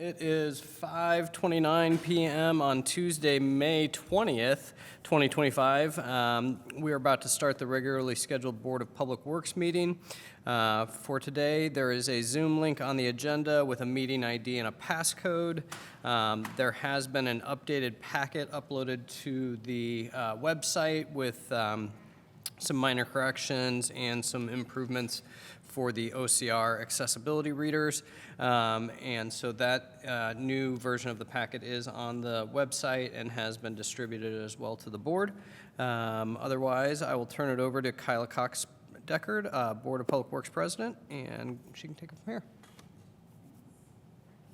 It is 5:29 p.m. on Tuesday, May 20th, 2025. We are about to start the regularly scheduled Board of Public Works meeting. For today, there is a Zoom link on the agenda with a meeting ID and a passcode. There has been an updated packet uploaded to the website with some minor corrections and some improvements for the OCR accessibility readers. And so that new version of the packet is on the website and has been distributed as well to the board. Otherwise, I will turn it over to Kyla Cox-Deckard, Board of Public Works President, and she can take it from here.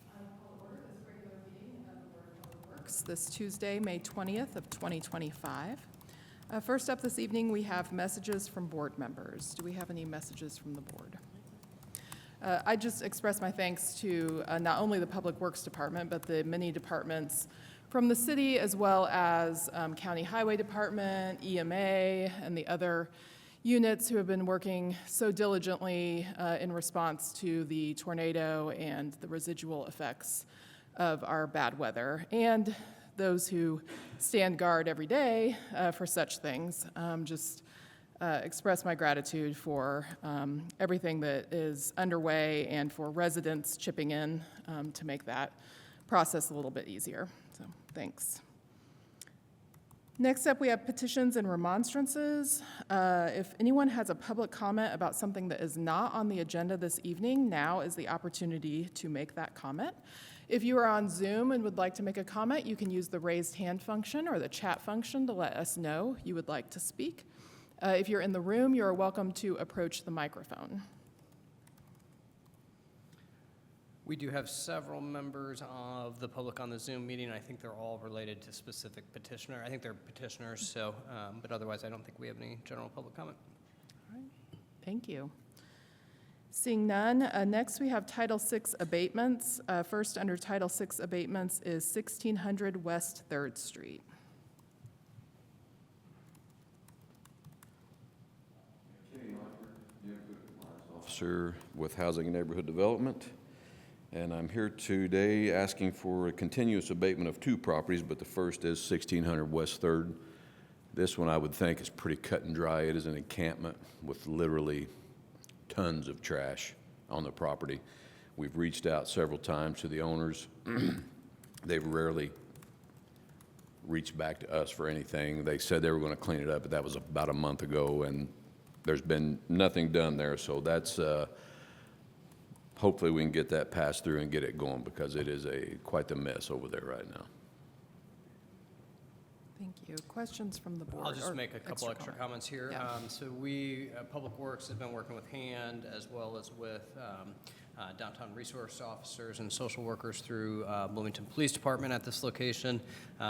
I will call order this regular meeting of the Board of Public Works this Tuesday, May 20th of 2025. First up this evening, we have messages from board members. Do we have any messages from the board? I just express my thanks to not only the Public Works Department, but the many departments from the city, as well as County Highway Department, EMA, and the other units who have been working so diligently in response to the tornado and the residual effects of our bad weather, and those who stand guard every day for such things. Just express my gratitude for everything that is underway and for residents chipping in to make that process a little bit easier. So thanks. Next up, we have petitions and remonstrances. If anyone has a public comment about something that is not on the agenda this evening, now is the opportunity to make that comment. If you are on Zoom and would like to make a comment, you can use the raised hand function or the chat function to let us know you would like to speak. If you're in the room, you are welcome to approach the microphone. We do have several members of the public on the Zoom meeting. I think they're all related to specific petitioner. I think they're petitioners, so, but otherwise I don't think we have any general public comment. All right, thank you. Seeing none, next we have Title VI abatements. First under Title VI abatements is 1600 West 3rd Street. Officer with Housing and Neighborhood Development, and I'm here today asking for a continuous abatement of two properties, but the first is 1600 West 3rd. This one I would think is pretty cut and dry. It is an encampment with literally tons of trash on the property. We've reached out several times to the owners. They've rarely reached back to us for anything. They said they were going to clean it up, but that was about a month ago, and there's been nothing done there. So that's hopefully we can get that passed through and get it going, because it is quite the mess over there right now. Thank you. Questions from the board? I'll just make a couple extra comments here. Yeah. So we, Public Works, has been working with HAND as well as with downtown resource officers and social workers through Bloomington Police Department at this location.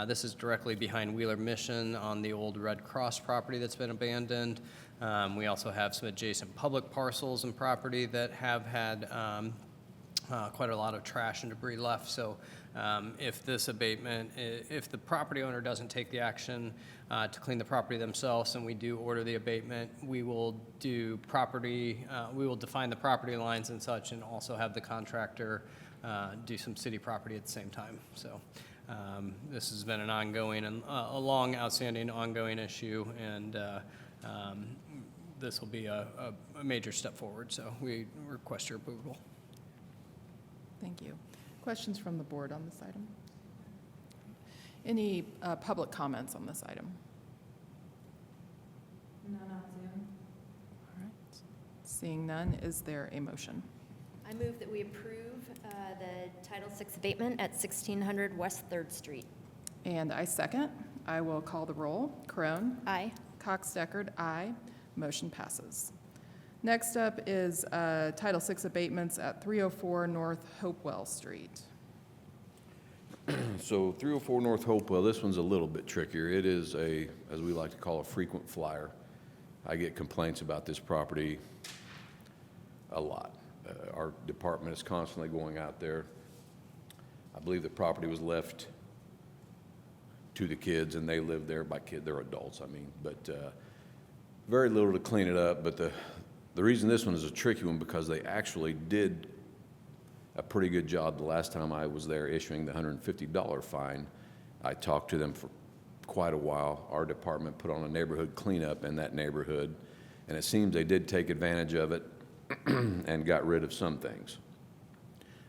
This is directly behind Wheeler Mission on the old Red Cross property that's been abandoned. We also have some adjacent public parcels and property that have had quite a lot of trash and debris left. So if this abatement, if the property owner doesn't take the action to clean the property themselves and we do order the abatement, we will do property, we will define the property lines and such, and also have the contractor do some city property at the same time. So this has been an ongoing and a long outstanding ongoing issue, and this will be a major step forward. So we request your approval. Thank you. Questions from the board on this item? Any public comments on this item? None on Zoom. All right. Seeing none, is there a motion? I move that we approve the Title VI abatement at 1600 West 3rd Street. And I second. I will call the roll. Crone? Aye. Cox-Deckard, aye. Motion passes. Next up is Title VI abatements at 304 North Hopewell Street. So 304 North Hopewell, this one's a little bit trickier. It is as we like to call, a frequent flyer. I get complaints about this property a lot. Our department is constantly going out there. I believe the property was left to the kids, and they live there. By kids, they're adults, I mean, but very little to clean it up. But the reason this one is a tricky one, because they actually did a pretty good job the last time I was there issuing the $150 fine. I talked to them for quite a while. Our department put on a neighborhood cleanup in that neighborhood, and it seems they did take advantage of it and got rid of some things.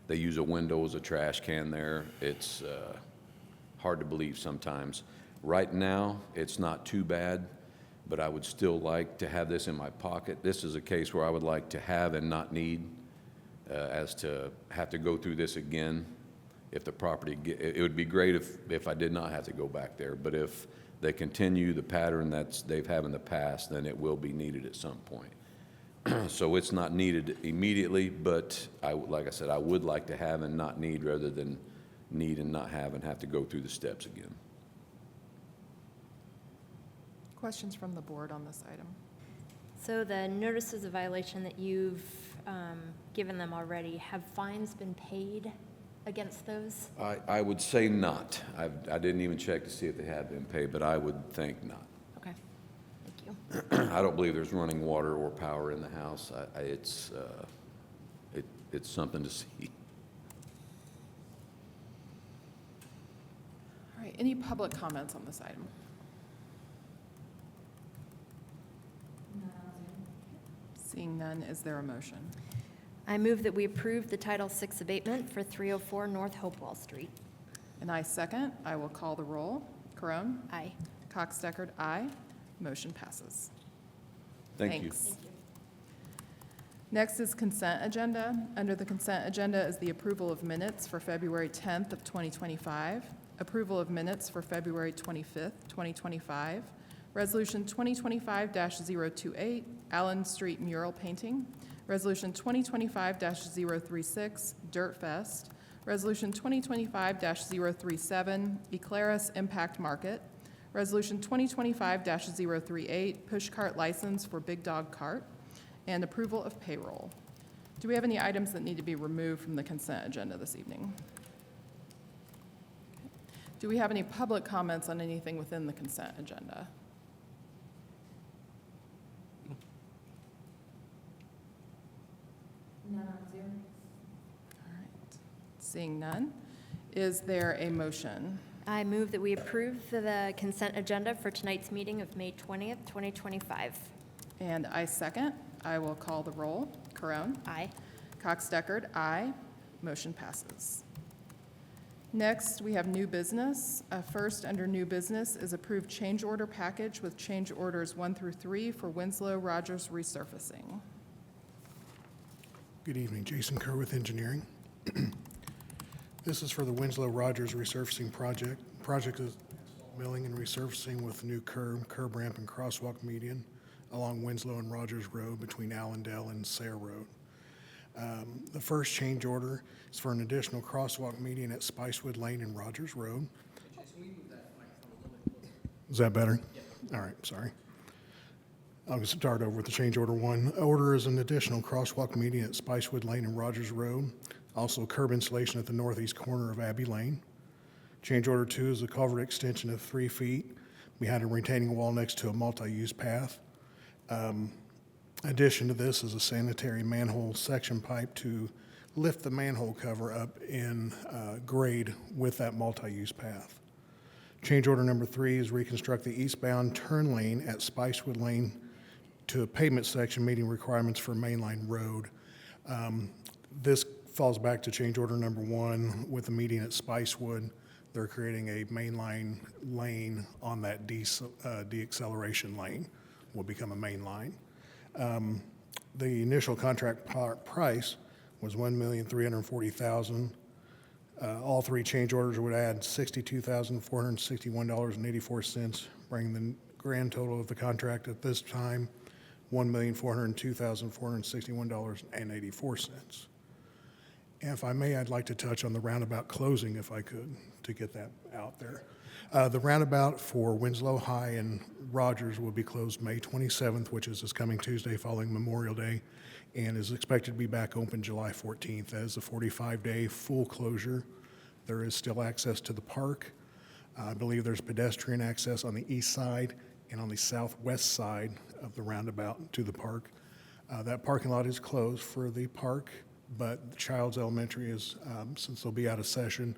They use a window as a trash can there. It's hard to believe sometimes. Right now, it's not too bad, but I would still like to have this in my pocket. This is a case where I would like to have and not need, as to have to go through this again. If the property, it would be great if I did not have to go back there, but if they continue the pattern they've had in the past, then it will be needed at some point. So it's not needed immediately, but like I said, I would like to have and not need rather than need and not have and have to go through the steps again. Questions from the board on this item? So the notices of violation that you've given them already, have fines been paid against those? I would say not. I didn't even check to see if they had been paid, but I would think not. Okay, thank you. I don't believe there's running water or power in the house. It's something to see. All right, any public comments on this item? Seeing none, is there a motion? I move that we approve the Title VI abatement for 304 North Hopewell Street. And I second. I will call the roll. Corone? Aye. Cox Deckard, aye. Motion passes. Thank you. Thanks. Next is consent agenda. Under the consent agenda is the approval of minutes for February 10th of 2025, approval of minutes for February 25th, 2025, Resolution 2025-028, Allen Street mural painting, Resolution 2025-036, Dirt Fest, Resolution 2025-037, Eclairus Impact Market, Resolution 2025-038, Pushcart License for Big Dog Cart, and approval of payroll. Do we have any items that need to be removed from the consent agenda this evening? Do we have any public comments on anything within the consent agenda? None on Zoom. All right. Seeing none, is there a motion? I move that we approve the consent agenda for tonight's meeting of May 20th, 2025. And I second. I will call the roll. Corone? Aye. Cox Deckard, aye. Motion passes. Next, we have new business. First, under new business, is approved change order package with change orders 1 through 3 for Winslow Rogers resurfacing. Good evening, Jason Kerr with Engineering. This is for the Winslow Rogers resurfacing project. Project is milling and resurfacing with new curb ramp, and crosswalk median along Winslow and Rogers Road between Allendale and Sayre Road. The first change order is for an additional crosswalk median at Spicewood Lane and Rogers Road. Is that better? All right, sorry. I'll just start over with the change order 1. Order is an additional crosswalk median at Spicewood Lane and Rogers Road. Also curb installation at the northeast corner of Abbey Lane. Change order 2 is a culvert extension of 3 feet behind a retaining wall next to a multi-use path. Addition to this is a sanitary manhole section pipe to lift the manhole cover up in grade with that multi-use path. Change order number 3 is reconstruct the eastbound turn lane at Spicewood Lane to a pavement section meeting requirements for mainline road. This falls back to change order number 1 with the median at Spicewood. They're creating a mainline lane on that deacceleration lane, will become a main line. The initial contract price was $1,340,000. All 3 change orders would add $62,461.84, bringing the grand total of the contract at this time $1,402,461.84. And if I may, I'd like to touch on the roundabout closing, if I could, to get that out there. The roundabout for Winslow High and Rogers will be closed May 27th, which is this coming Tuesday following Memorial Day, and is expected to be back open July 14th. That is a 45-day full closure. There is still access to the park. I believe there's pedestrian access on the east side and on the southwest side of the roundabout to the park. That parking lot is closed for the park but Childs Elementary is, since they'll be out of session,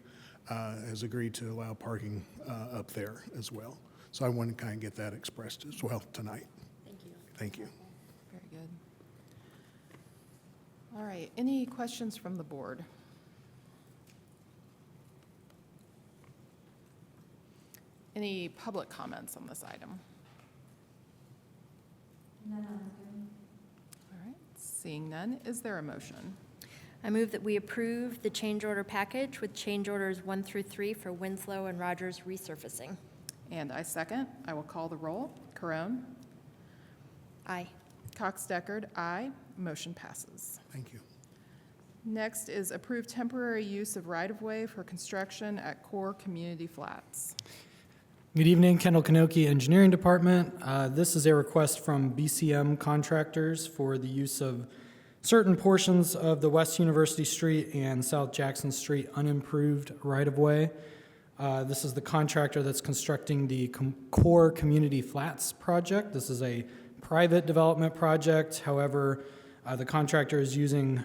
has agreed to allow parking up there as well. So I want to kind of get that expressed as well tonight. Thank you. Thank you. Very good. All right, any questions from the board? Any public comments on this item? All right, seeing none, is there a motion? I move that we approve the change order package with change orders 1 through 3 for Winslow and Rogers resurfacing. And I second. I will call the roll. Corone? Aye. Cox-Deckard, aye. Motion passes. Thank you. Next is approve temporary use of right-of-way for construction at Core Community Flats. Good evening, Kendall Kanoki Engineering Department. This is a request from BCM contractors for the use of certain portions of the West University Street and South Jackson Street unimproved right-of-way. This is the contractor that's constructing the Core Community Flats project. This is a private development project. However, the contractor is using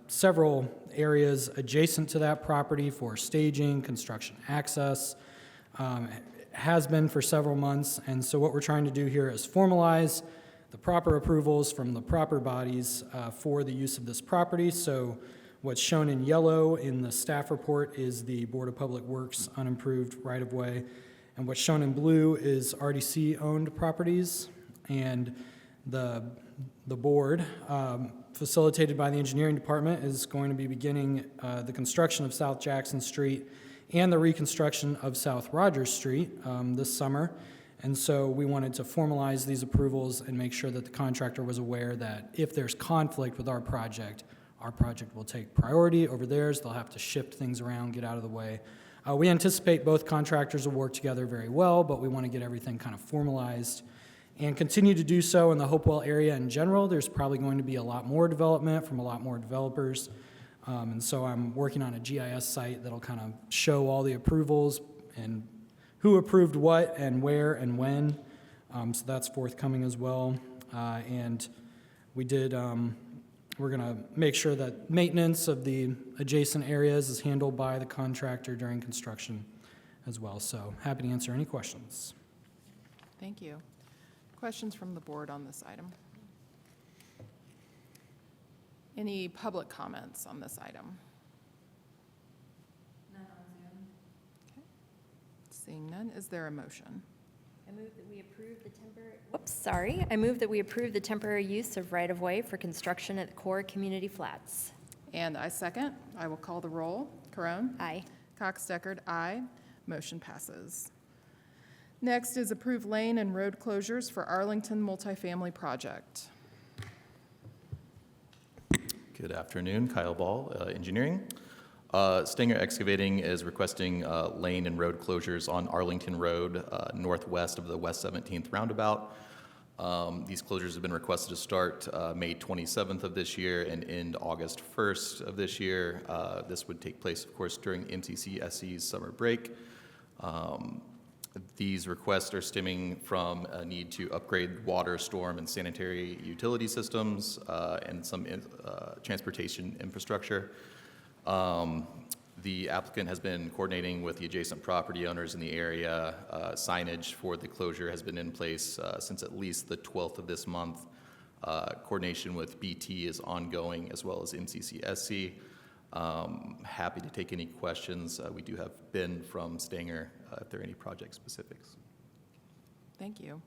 several areas adjacent to that property for staging, construction access. Has been for several months, and so what we're trying to do here is formalize the proper approvals from the proper bodies for the use of this property. So what's shown in yellow in the staff report is the Board of Public Works unimproved right-of-way, and what's shown in blue is RDC-owned properties. And the board, facilitated by the engineering department, is going to be beginning the construction of South Jackson Street and the reconstruction of South Rogers Street this summer. And so we wanted to formalize these approvals and make sure that the contractor was aware that if there's conflict with our project will take priority over theirs. They'll have to shift things around, get out of the way. We anticipate both contractors will work together very well, but we want to get everything kind of formalized and continue to do so in the Hopewell area in general. There's probably going to be a lot more development from a lot more developers. And so I'm working on a GIS site that'll kind of show all the approvals and who approved what and where and when. So that's forthcoming as well. And we did, we're going to make sure that maintenance of the adjacent areas is handled by the contractor during construction as well. So happy to answer any questions. Thank you. Questions from the board on this item? Any public comments on this item? None on Zoom. Okay. Seeing none, is there a motion? I move that we approve the temporary, I move that we approve the temporary use of right-of-way for construction at the Core Community Flats. And I second. I will call the roll. Corone? Aye. Cox-Deckard, aye. Motion passes. Next is approve lane and road closures for Arlington multifamily project. Good afternoon, Kyle Ball, Engineering. Stanger Excavating is requesting lane and road closures on Arlington Road, northwest of the West 17th roundabout. These closures have been requested to start May 27th of this year and end August 1st of this year. This would take place, of course, during MCCSC's summer break. These requests are stemming from a need to upgrade water, storm, and sanitary utility systems and some transportation infrastructure. The applicant has been coordinating with the adjacent property owners in the area. Signage for the closure has been in place since at least the 12th of this month. Coordination with BT is ongoing, as well as MCCSC. Happy to take any questions. We do have Ben from Stanger if there are any project specifics. Thank you.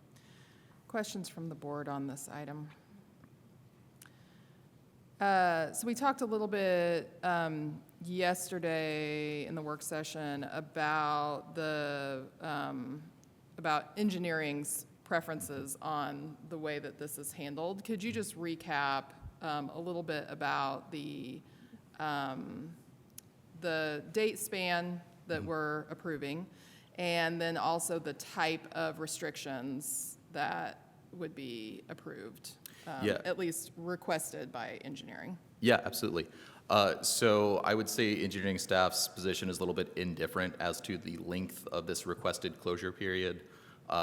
Questions from the board on this item? So we talked a little bit yesterday in the work session about about engineering's preferences on the way that this is handled. Could you just recap a little bit about the date span that we're approving, and then also the type of restrictions that would be approved, Yeah. at least requested by engineering? Yeah, absolutely. So I would say engineering staff's position is a little bit indifferent as to the length of this requested closure period.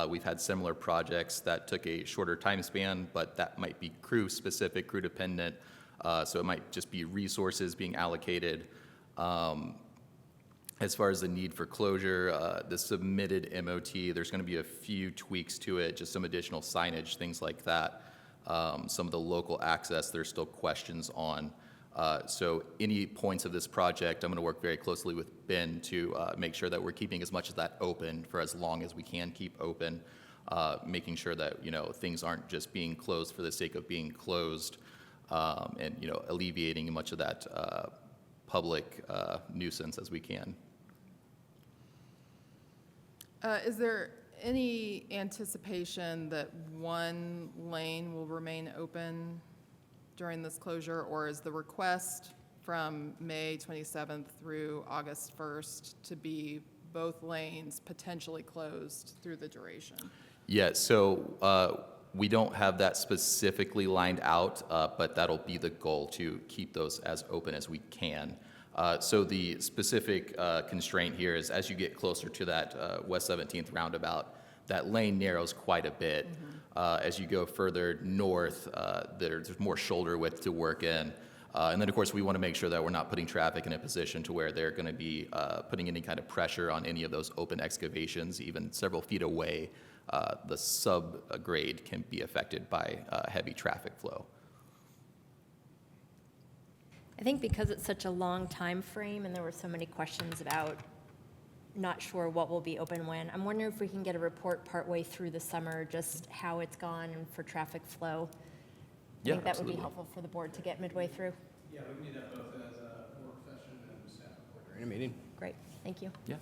We've had similar projects that took a shorter time span, but that might be crew-specific, crew-dependent. So it might just be resources being allocated. As far as the need for closure, the submitted MOT, there's going to be a few tweaks to it, just some additional signage, things like that. Some of the local access, there's still questions on. So any points of this project, I'm going to work very closely with Ben to make sure that we're keeping as much of that open for as long as we can keep open, making sure that, things aren't just being closed for the sake of being closed, and, alleviating as much of that public nuisance as we can. Is there any anticipation that one lane will remain open during this closure, or is the request from May 27th through August 1st to be both lanes potentially closed through the duration? Yeah, so we don't have that specifically lined out, but that'll be the goal, to keep those as open as we can. So the specific constraint here is as you get closer to that West 17th roundabout, that lane narrows quite a bit. As you go further north, there's more shoulder width to work in. And then, of course, we want to make sure that we're not putting traffic in a position to where they're going to be putting any kind of pressure on any of those open excavations, even several feet away. The subgrade can be affected by heavy traffic flow. I think because it's such a long time frame and there were so many questions about not sure what will be open when, I'm wondering if we can get a report partway through the summer, just how it's gone and for traffic flow. I Yeah, think that would be absolutely. helpful for the board to get midway through. Yeah, we can do that both as a work session and staff report during a meeting. Great, thank you. Yeah.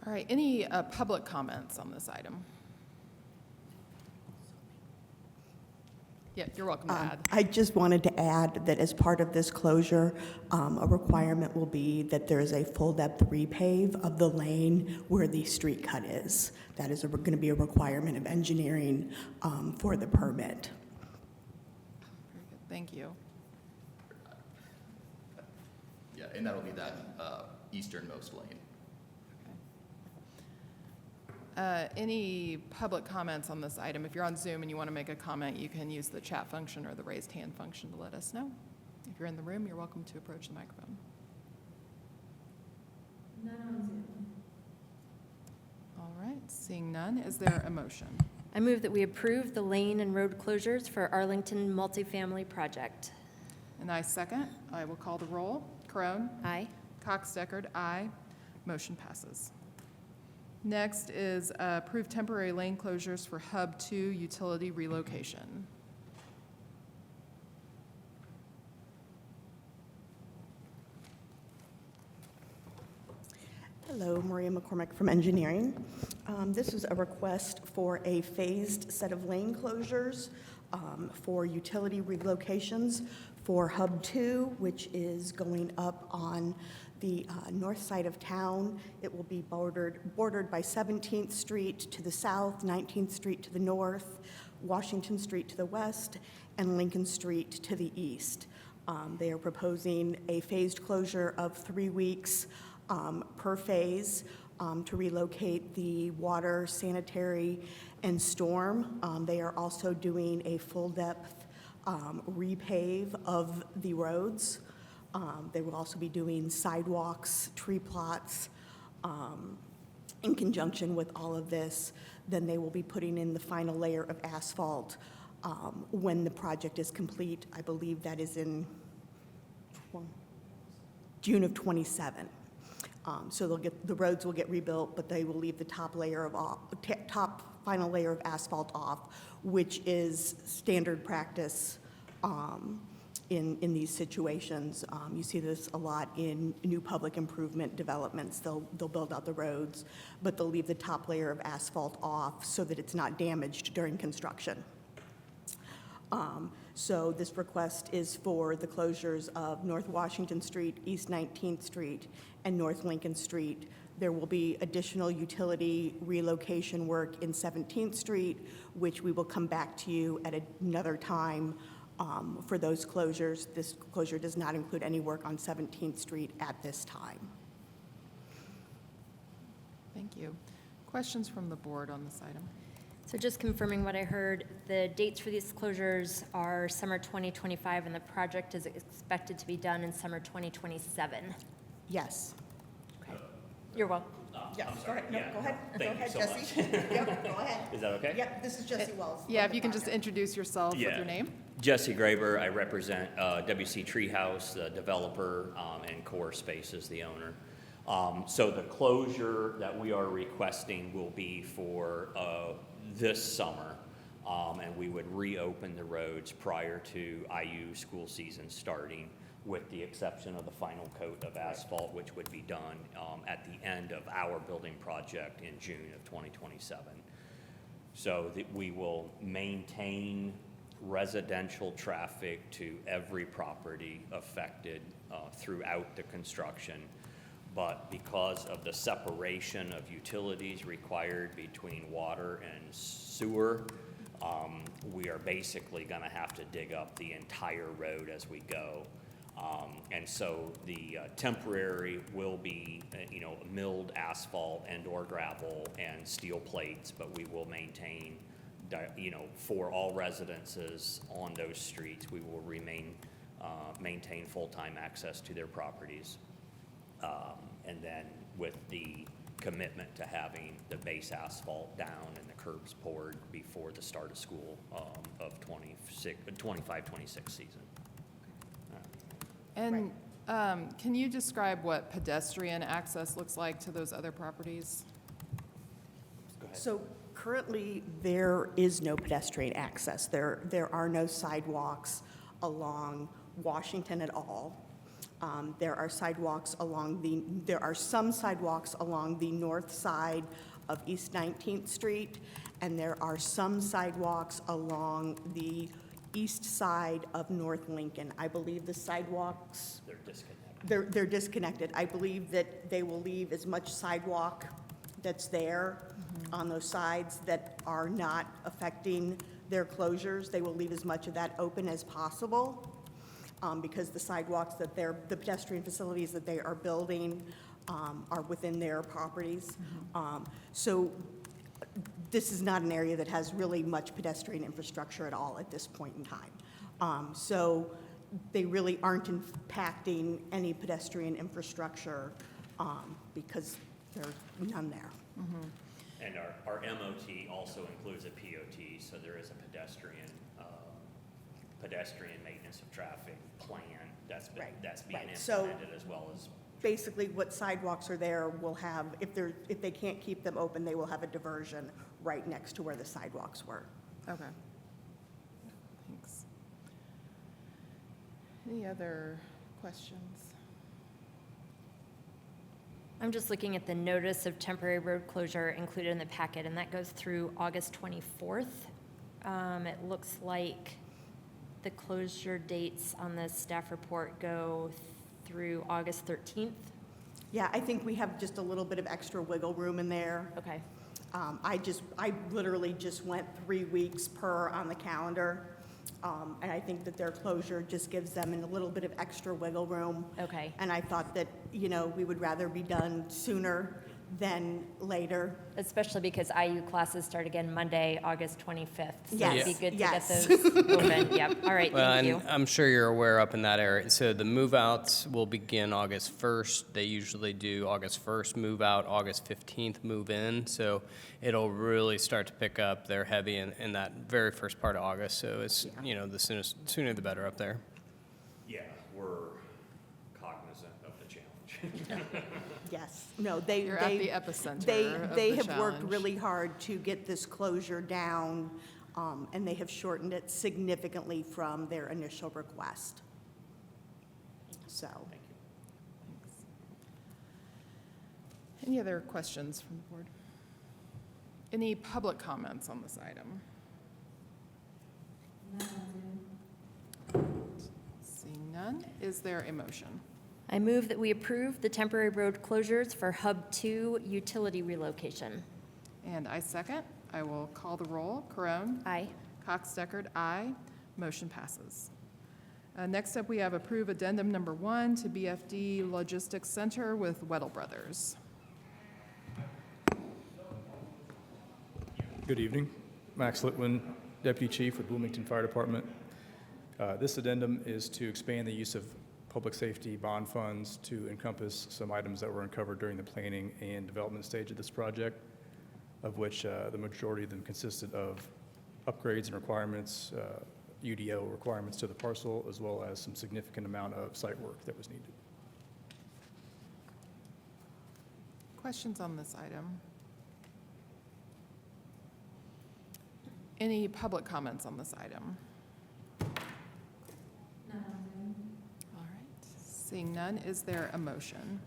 All right, any public comments on this item? Yeah, you're welcome to add. I just wanted to add that as part of this closure, a requirement will be that there is a full-depth repave of the lane where the street cut is. That is going to be a requirement of engineering for the permit. Very good, thank you. Yeah, and that'll be that easternmost lane. Any public comments on this item? If you're on Zoom and you want to make a comment, you can use the chat function or the raised hand function to let us know. If you're in the room, you're welcome to approach the microphone. None on Zoom. All right, seeing none, is there a motion? I move that we approve the lane and road closures for Arlington multifamily project. And I second. I will call the roll. Crone? Aye. Cox-Deckard, aye. Motion passes. Next is approve temporary lane closures for Hub 2 utility relocation. Hello, Maria McCormick from Engineering. This is a request for a phased set of lane closures for utility relocations for Hub 2, which is going up on the north side of town. It will be bordered by 17th Street to the south, 19th Street to the north, Washington Street to the west, and Lincoln Street to the east. They are proposing a phased closure of 3 weeks per phase to relocate the water, sanitary, and storm. They are also doing a full-depth repave of the roads. They will also be doing sidewalks, tree plots. In conjunction with all of this, then they will be putting in the final layer of asphalt when the project is complete. I believe that is in June of '27. So the roads will get rebuilt, but they will leave the top final layer of asphalt off, which is standard practice in these situations. You see this a lot in new public improvement developments. They'll build out the roads, but they'll leave the top layer of asphalt off so that it's not damaged during construction. So this request is for the closures of North Washington Street, East 19th Street, and North Lincoln Street. There will be additional utility relocation work in 17th Street, which we will come back to you at another time for those closures. This closure does not include any work on 17th Street at this time. Thank you. Questions from the board on this item? So just confirming what I heard, the dates for these closures are summer 2025, and the project is expected to be done in summer 2027. Yes. You're welcome. Yeah, go ahead. No, go ahead. Thank Go you so ahead, Jesse. Yep, go ahead. Is that okay? Yep, this is Jesse Wells. Yeah, if you can just introduce yourself with Yeah. your name. Jesse Graber, I represent WC Treehouse, the developer, and Core Space is the owner. So the closure that we are requesting will be for this summer, and we would reopen the roads prior to IU school season starting, with the exception of the final coat of asphalt, which would be done at the end of our building project in June of 2027. So that we will maintain residential traffic to every property affected throughout the construction. But because of the separation of utilities required between water and sewer, we are basically gonna have to dig up the entire road as we go. And so the temporary will be, milled asphalt and/or gravel and steel plates, but we will maintain, for all residences on those streets, we will maintain full-time access to their properties. And then with the commitment to having the base asphalt down and the curbs poured before the start of school of 25-26 season. And can you describe what pedestrian access looks like to those other properties? Go ahead. So currently, there is no pedestrian access. There are no sidewalks along Washington at all. There are some sidewalks along the north side of East 19th Street, and there are some sidewalks along the east side of North Lincoln. I believe the sidewalks, They're disconnected. they're disconnected. I believe that they will leave as much sidewalk that's there on those sides that are not affecting their closures. They will leave as much of that open as possible, because the sidewalks that the pedestrian facilities that they are building are within their properties. So this is not an area that has really much pedestrian infrastructure at all at this point in time. So they really aren't impacting any pedestrian infrastructure because there's none there. And our MOT also includes a POT, so there is a pedestrian maintenance of traffic plan that's being Right. So implemented, as well as, basically what sidewalks are there will have, if they can't keep them open, they will have a diversion right next to where the sidewalks were. Okay. Thanks. Any other questions? I'm just looking at the notice of temporary road closure included in the packet, and that goes through August 24th. It looks like the closure dates on the staff report go through August 13th. Yeah, I think we have just a little bit of extra wiggle room in there. Okay. I literally just went 3 weeks per on the calendar. And I think that their closure just gives them a little bit of extra wiggle room. Okay. And I thought that, we would rather be done sooner than later. Especially because IU classes start again Monday, August 25th. So Yes, it'd be good to yes. get those open. Yep. All right. Well, Thank and you. I'm sure you're aware up in that area. So the move-outs will begin August 1st. They usually do August 1st move out, August 15th move in. So it'll really start to pick up. They're heavy in that very first part of August. So it's, the sooner the better up there. yeah, we're cognizant of the challenge. Yes, no, they. You're at the epicenter of They the have worked challenge. really hard to get this closure down, and they have shortened it significantly from their initial request. So, Thank you. Any other questions from the board? Any public comments on this item? Seeing none, is there a motion? I move that we approve the temporary road closures for Hub 2 utility relocation. And I second. I will call the roll. Corone? Aye. Cox Deckard, aye. Motion passes. Next up, we have approve addendum number 1 to BFD Logistics Center with Weddle Brothers. Good evening. Max Litwin, Deputy Chief with Bloomington Fire Department. This addendum is to expand the use of public safety bond funds to encompass some items that were uncovered during the planning and development stage of this project, of which the majority of them consisted of upgrades and requirements, UDO requirements to the parcel, as well as some significant amount of site work that was needed. Questions on this item? Any public comments on this item? All right, seeing none, is there a motion?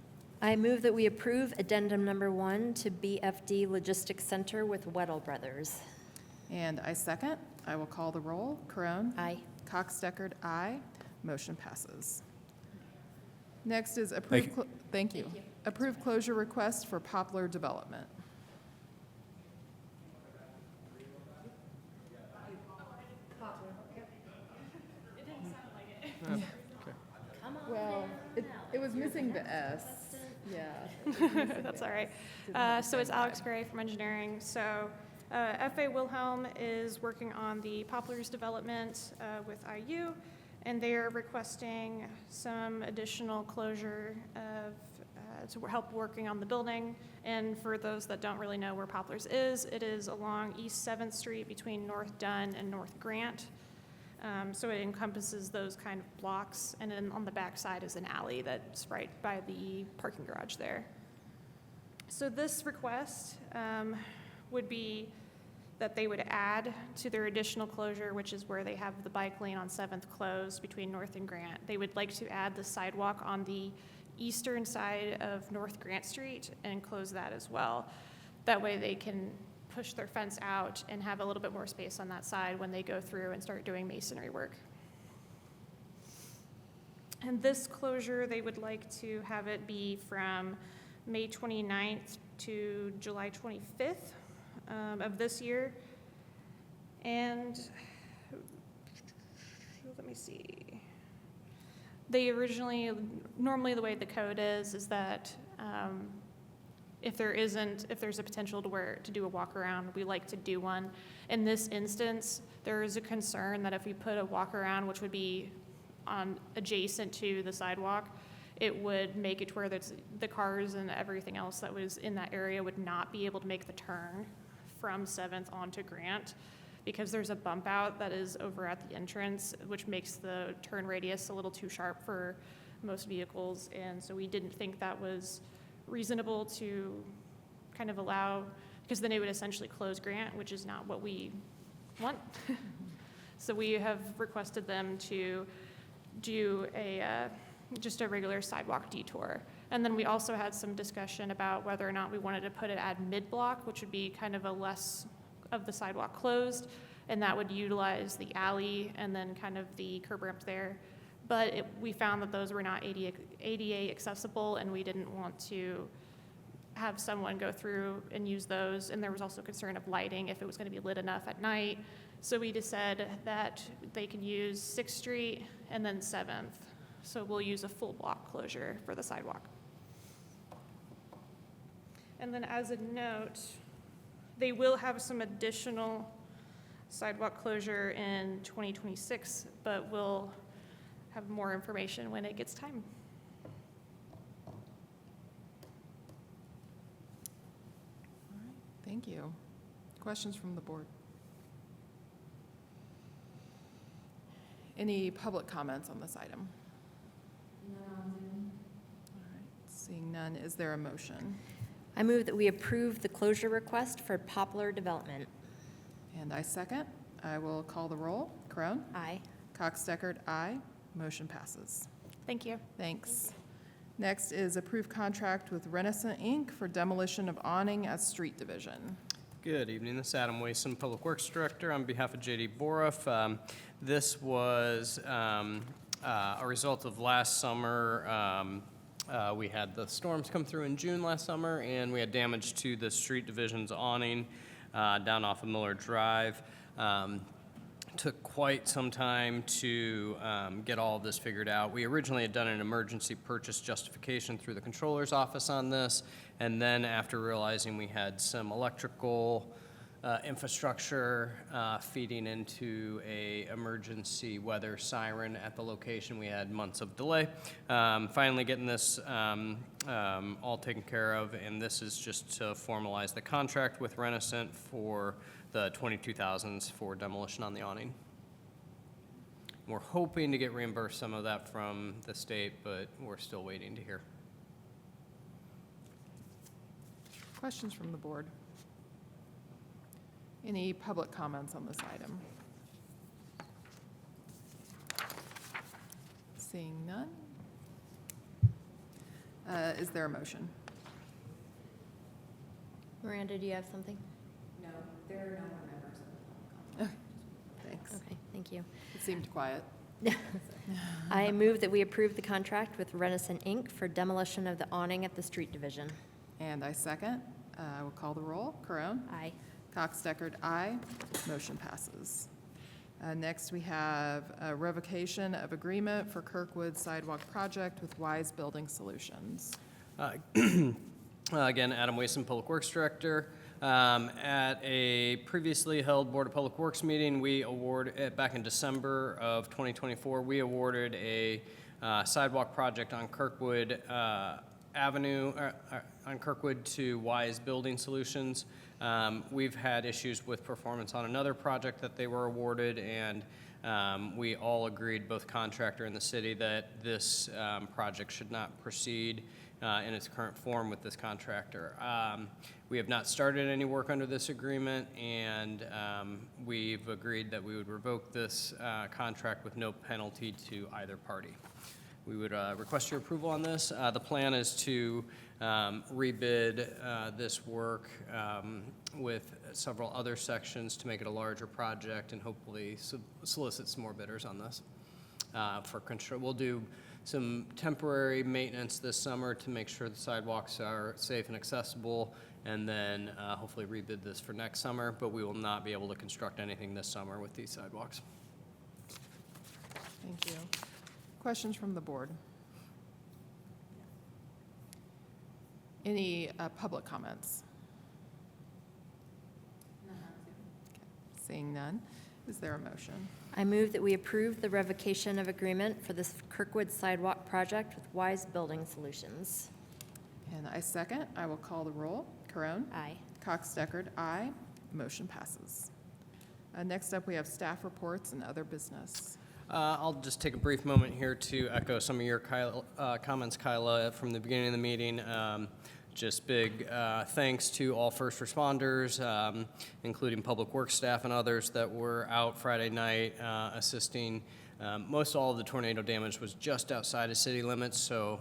I move that we approve addendum number 1 to BFD Logistics Center with Weddle Brothers. And I second. I will call the roll. Crone? Aye. Cox Deckard, aye. Motion passes. Next is approve. Thank you. Approve closure request for Poplar Development. Well, it was missing the S. Yeah. That's all right. So it's Alex Gray from engineering. So F.A. Wilhelm is working on the Poplars development with IU, and they're requesting some additional closure to help working on the building. And for those that don't really know where Poplars is, it is along East 7th Street between North Dunn and North Grant. So it encompasses those kind of blocks, and then on the back side is an alley that's right by the parking garage there. So this request would be that they would add to their additional closure, which is where they have the bike lane on 7th closed between North and Grant. They would like to add the sidewalk on the eastern side of North Grant Street and close that as well. That way they can push their fence out and have a little bit more space on that side when they go through and start doing masonry work. And this closure, they would like to have it be from May 29th to July 25th of this year. And let me see. They originally, normally the way the code is that if there's a potential to do a walk around, we like to do one. In this instance, there is a concern that if we put a walk around, which would be adjacent to the sidewalk, it would make it to where the cars and everything else that was in that area would not be able to make the turn from 7th onto Grant, because there's a bump out that is over at the entrance, which makes the turn radius a little too sharp for most vehicles. And so we didn't think that was reasonable to kind of allow, because then it would essentially close Grant, which is not what we want. So we have requested them to do just a regular sidewalk detour. And then we also had some discussion about whether or not we wanted to put it at mid-block, which would be kind of a less of the sidewalk closed, and that would utilize the alley and then kind of the curb ramp there. But we found that those were not ADA accessible, and we didn't want to have someone go through and use those. And there was also concern of lighting, if it was going to be lit enough at night. So we just said that they can use 6th Street and then 7th. So we'll use a full block closure for the sidewalk. And then as a note, they will have some additional sidewalk closure in 2026, but we'll have more information when it gets time. All right, thank you. Questions from the board? Any public comments on this item? All right, seeing none, is there a motion? I move that we approve the closure request for Poplar Development. And I second. I will call the roll. Crone? Aye. Cox Deckard, aye. Motion passes. Thank you. Thanks. Next is approved contract with Renaissance Inc. for demolition of awning at Street Division. Good evening. This is Adam Wason, Public Works Director, on behalf of J.D. Boroff. This was a result of last summer. We had the storms come through in June last summer, and we had damage to the Street Division's awning down off of Miller Drive. Took quite some time to get all of this figured out. We originally had done an emergency purchase justification through the controller's office on this, and then after realizing we had some electrical infrastructure feeding into a emergency weather siren at the location. We had months of delay. Finally getting this all taken care of, and this is just to formalize the contract with Renaissance for the 22,000s for demolition on the awning. We're hoping to get reimbursed some of that from the state, but we're still waiting to hear. Questions from the board? Any public comments on this item? Seeing none. Is there a motion? Miranda, do you have something? No, there are no more members of the public. Thanks. Okay, thank you. It seemed quiet. I move that we approve the contract with Renaissance Inc. for demolition of the awning at the street division. And I second. I will call the roll. Corone? Aye. Cox Deckard, aye. Motion passes. Next, we have a revocation of agreement for Kirkwood Sidewalk Project with Wise Building Solutions. Again, Adam Wason, Public Works Director. At a previously held Board of Public Works meeting, back in December of 2024, we awarded a sidewalk project on Kirkwood Avenue, on Kirkwood to Wise Building Solutions. We've had issues with performance on another project that they were awarded, and we all agreed, both contractor and the city, that this project should not proceed in its current form with this contractor. We have not started any work under this agreement, and we've agreed that we would revoke this contract with no penalty to either party. We would request your approval on this. The plan is to rebid this work with several other sections to make it a larger project and hopefully solicit some more bidders on this. For control, we'll do some temporary maintenance this summer to make sure the sidewalks are safe and accessible, and then hopefully rebid this for next summer, but we will not be able to construct anything this summer with these sidewalks. Thank you. Questions from the board? Any public comments? Seeing none, is there a motion? I move that we approve the revocation of agreement for this Kirkwood Sidewalk project with Wise Building Solutions. And I second. I will call the roll. Corone? Aye. Cox Deckard, aye. Motion passes. Next up, we have staff reports and other business. I'll just take a brief moment here to echo some of your comments, Kyla, from the beginning of the meeting. Just big thanks to all first responders, including public works staff and others that were out Friday night assisting. Most all of the tornado damage was just outside of city limits, so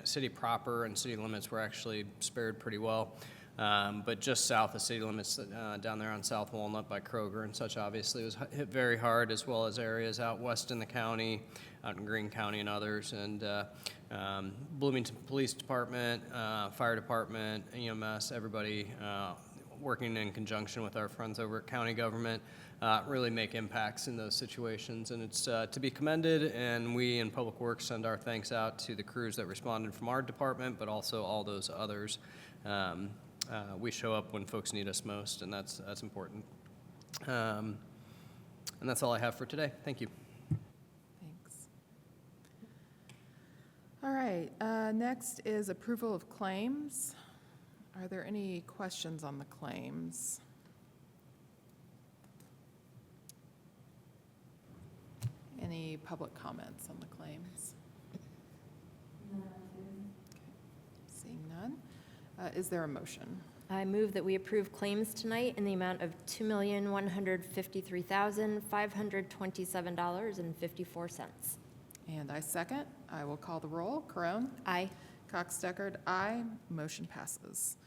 city proper and city limits were actually spared pretty well. But just south of city limits, down there on South Walnut by Kroger and such, obviously was hit very hard, as well as areas out west in the county, out in Greene County and others. And Bloomington Police Department, Fire Department, EMS, everybody working in conjunction with our friends over at county government really make impacts in those situations. And it's to be commended, and we in Public Works send our thanks out to the crews that responded from our department, but also all those others. We show up when folks need us most, and that's important. And that's all I have for today. Thank you. Thanks. All right, next is approval of claims. Are there any questions on the claims? Any public comments on the claims? Okay. Seeing none. Is there a motion? I move that we approve claims tonight in the amount of $2,153,527.54. And I second. I will call the roll. Corone? Aye. Cox Deckard, aye. Motion passes.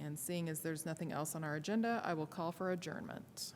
And seeing as there's nothing else on our agenda, I will call for adjournment.